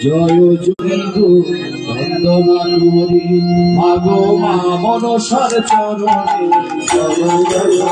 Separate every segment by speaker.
Speaker 1: জয় জয়ু বন্দনা করি মাগো মা মনসার চরণে জয় জয় মা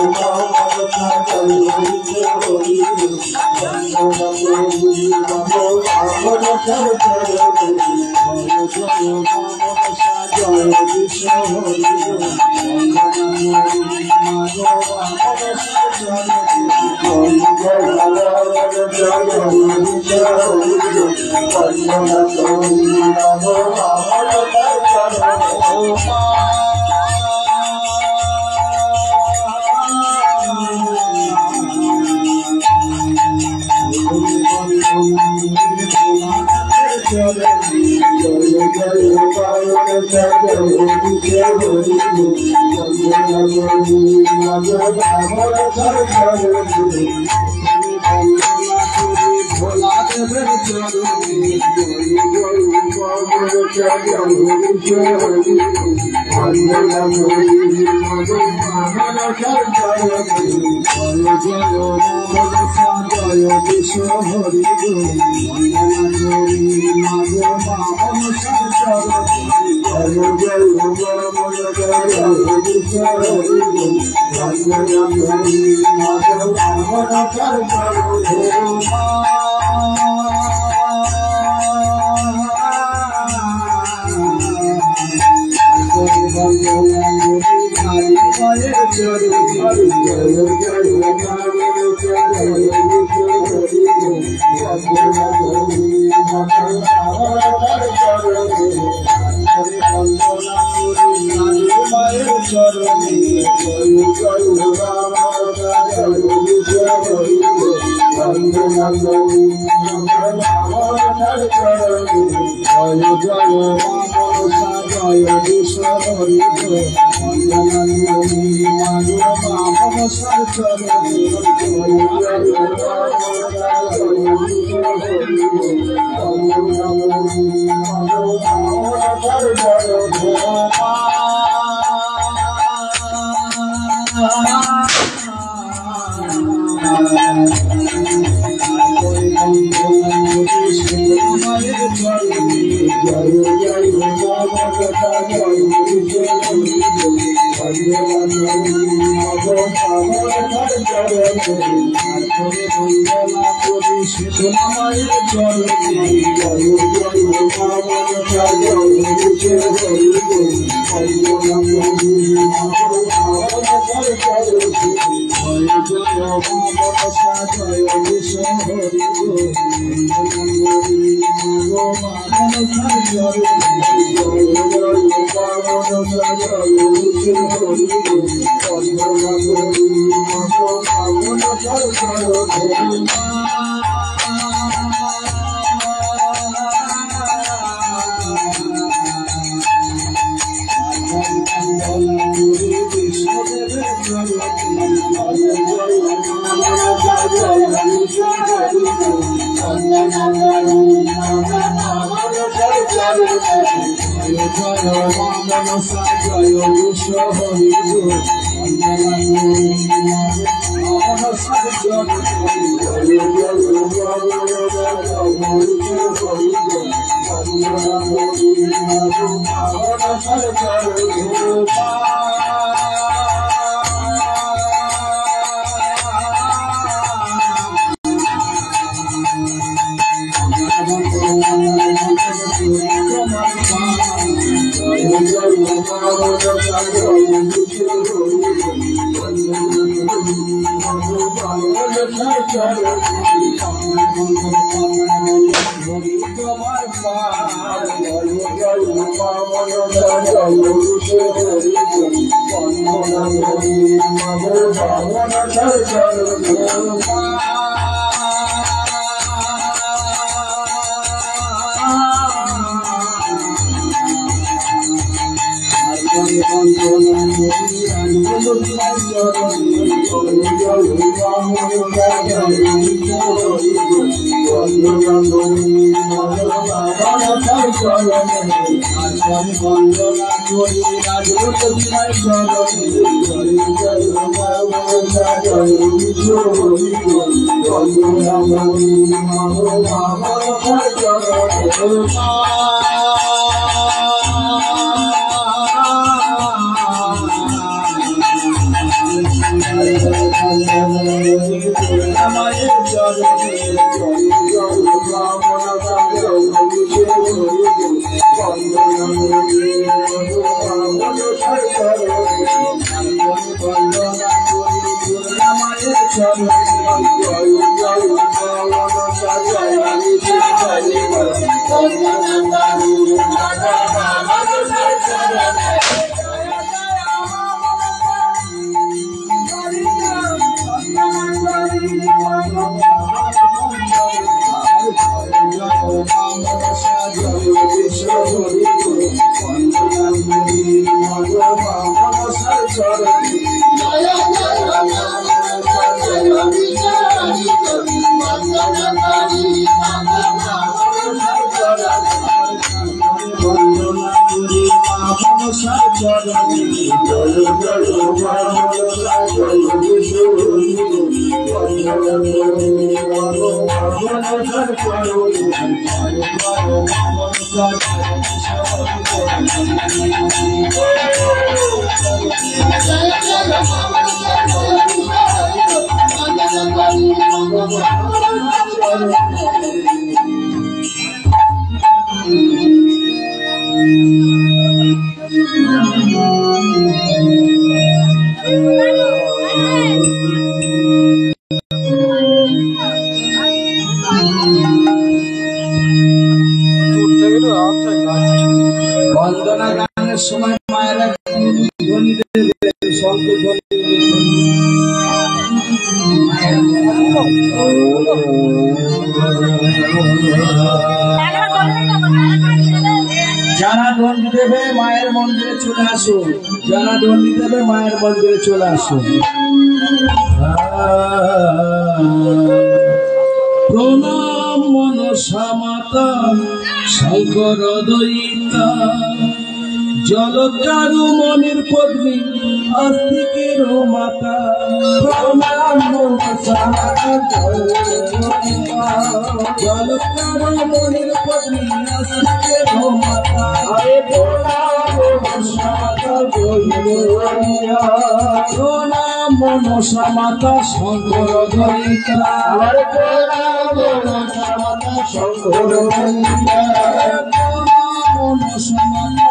Speaker 1: মনসার চরণে মাগো মা মনসার চরণে জয় মা মনসা জয় কৃষ্ণ হরি মাগো মা মনসার চরণে বন্দনা করি রাজরূপ বিনয় চরণে জয় জয় বন্দনা করি মায়ের চরণে বন্দনা গানের সময় মায়েরা ধ্বনি দেবে শঙ্খ ধ্বনি যারা দণ্ডি দেবে মায়ের মন্দিরে চলে আসুন, যারা দণ্ডি দেবে মায়ের মন্দিরে চলে আসুন। প্রণাম মনসা মাতা শঙ্কর দয়িতা জলচারু মনির পত্নী আস্তিকের মাতা। প্রণাম মনসা মাতা জলচারু মনির পত্নী আস্তিকের মাতা। প্রণাম মনসা মাতা প্রণাম মনসা মাতা শঙ্কর দয়িতা। প্রণাম মনসা মাতা শঙ্কর দয়িতা। মনসা মাতা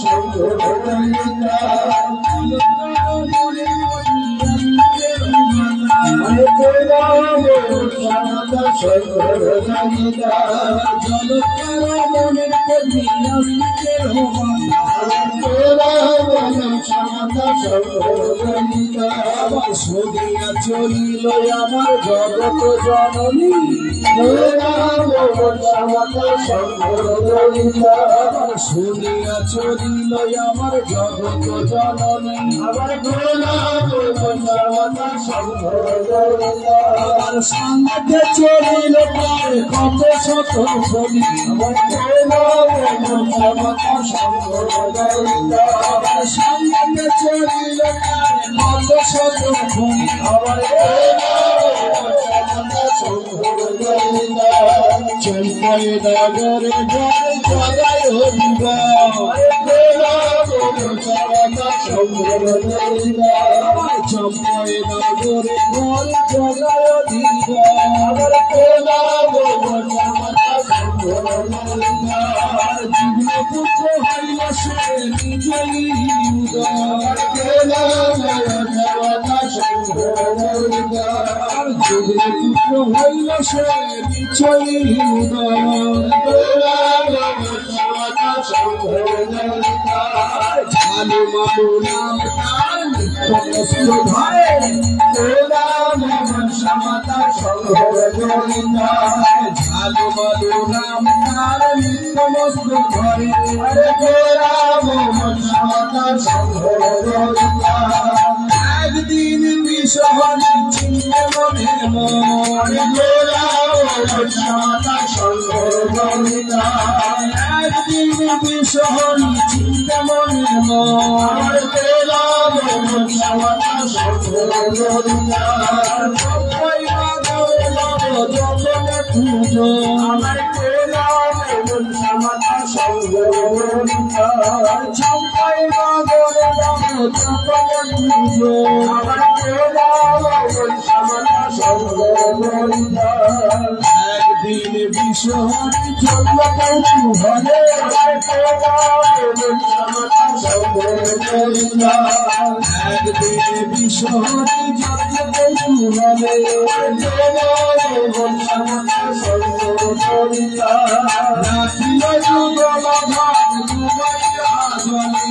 Speaker 1: শঙ্কর দয়িতা। মনসা মাতা শঙ্কর দয়িতা। সদিয়া চলিল আমার জগত জননী সদিয়া চলিল আমার জগত জননী। আমার সঙ্গে চলিল প্রায় কত শত বলি। আমার সঙ্গে চলিল প্রায় কত শত বলি। আমার চম্পাই নগরে ঘরে জগাই হরিব। চম্পাই নগরে ঘরে জগাই দিব। জীবন পুত্র হইল সে নিজেই যুগে পুত্র হইল সে নিচই ঝালু মালু নাম ঝালু মালু রাম তার সমস্ত ঘরে। একদিন বিষহরি ছিল চিন্তে মনের মন একদিন বিষহরি চিন্তে মনের মন পুজো আমার চম্পাই নগর পুজো আমার একদিন বিষহরি চন্দ্র হরে একদিন বিষহরি চন্দ্র হরে রাখিল যুগল ভাগ ডুবাইয়া জলে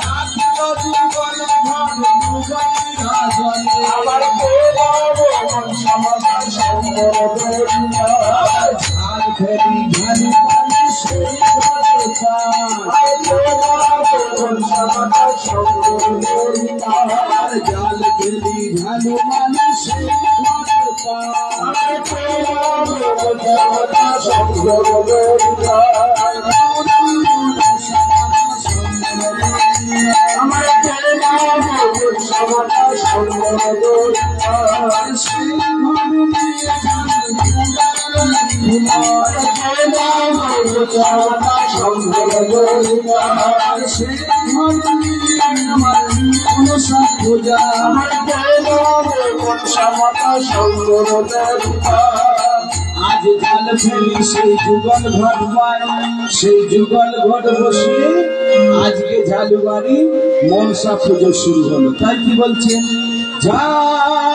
Speaker 1: রাখিল যুগল ভাগ ডুবাইয়া জলে আমার ঝাল খেলি ঝালি পানি সেই জাল খেলি ঝালু মানি সেই আজ জাল ফেলি সেই যুগল ঘট পায় সেই যুগল ঘট বসিয়ে আজকে ঝালুবাড়ি মনসা পুজো শুরু হলো। তাই কি বলছেন?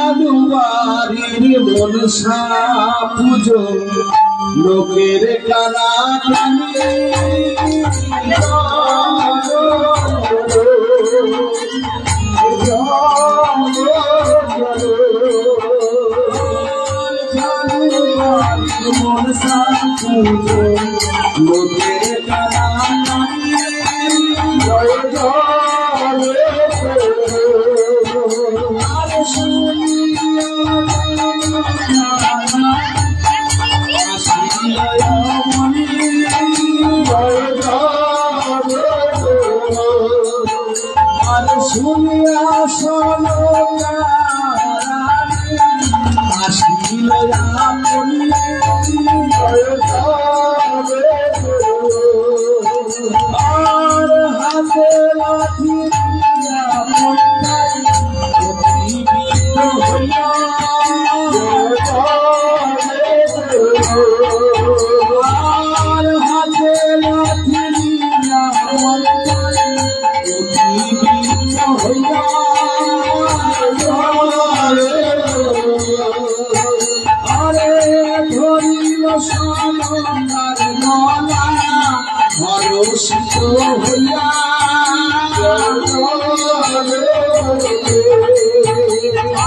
Speaker 1: ঝালুবাড়ির মনসা পুজো লোকের কানা কানি মনসা পুজো লোকের কানা শুনিয়া শোনো আসিল আর হাতে লাঠি আর হাতে লাঠি আরে ধরিল সোনার গলা হরষিত হইয়া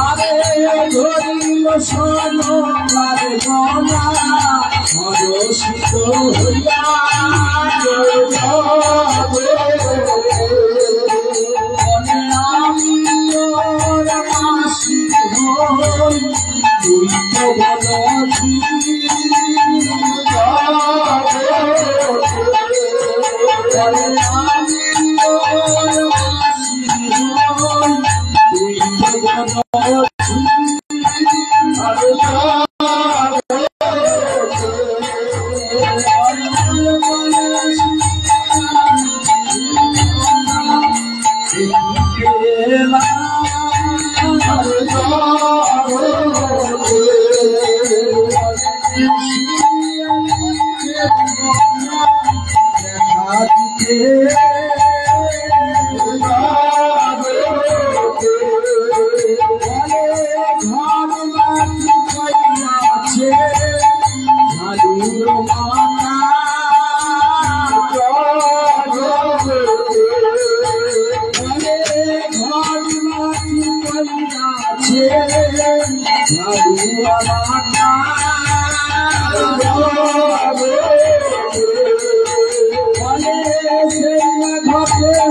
Speaker 1: আরে ধরিল সোনার গলা হরষিত হইয়া তুই তো বলছি তুই তো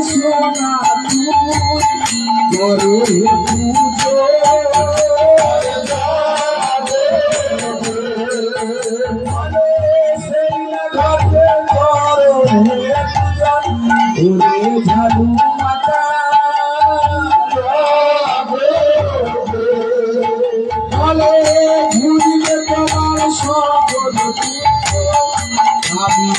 Speaker 1: সোনা করে পুজো ঝাড়ু মাতা বলে ঘুরিলে তোমার সকল আমি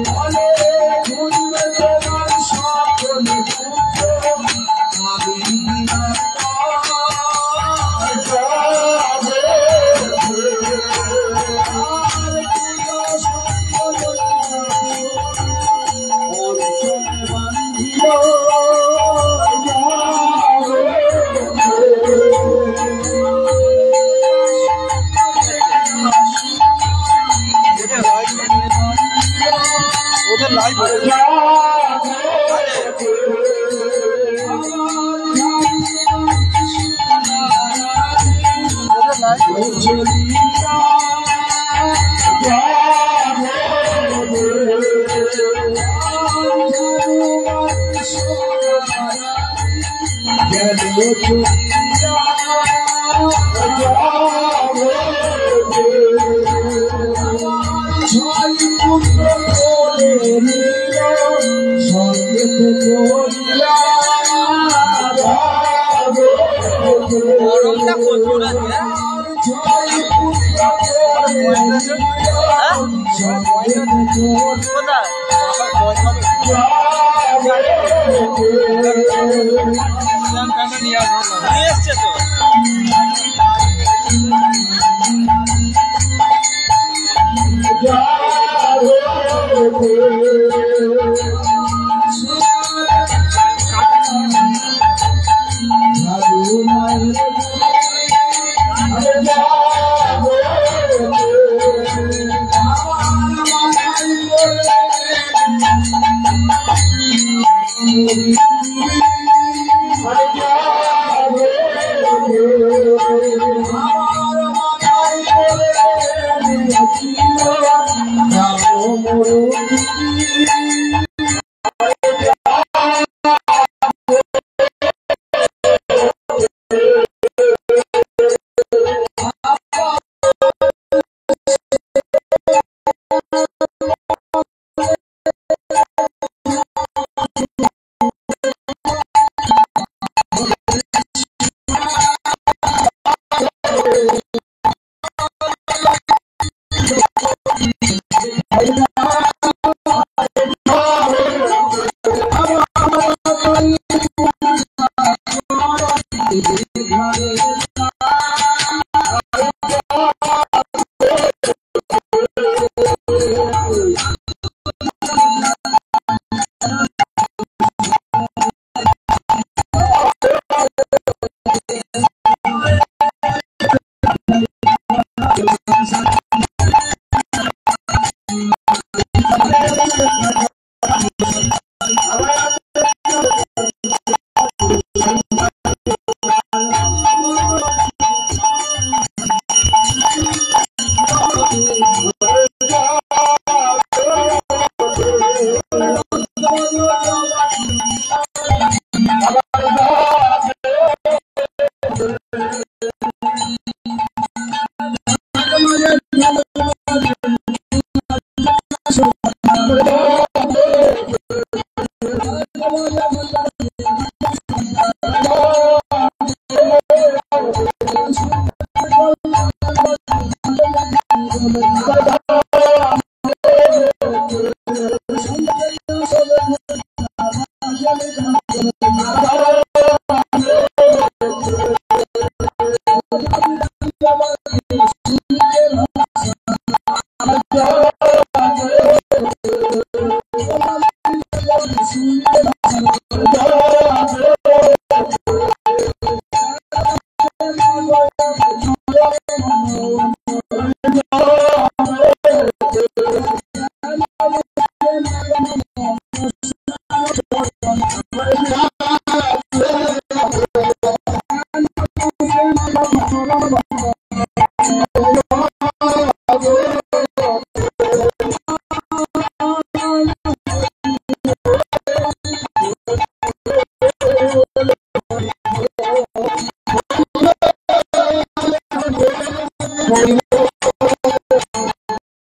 Speaker 1: বলে ঘুরিলে তোমার সকল আমি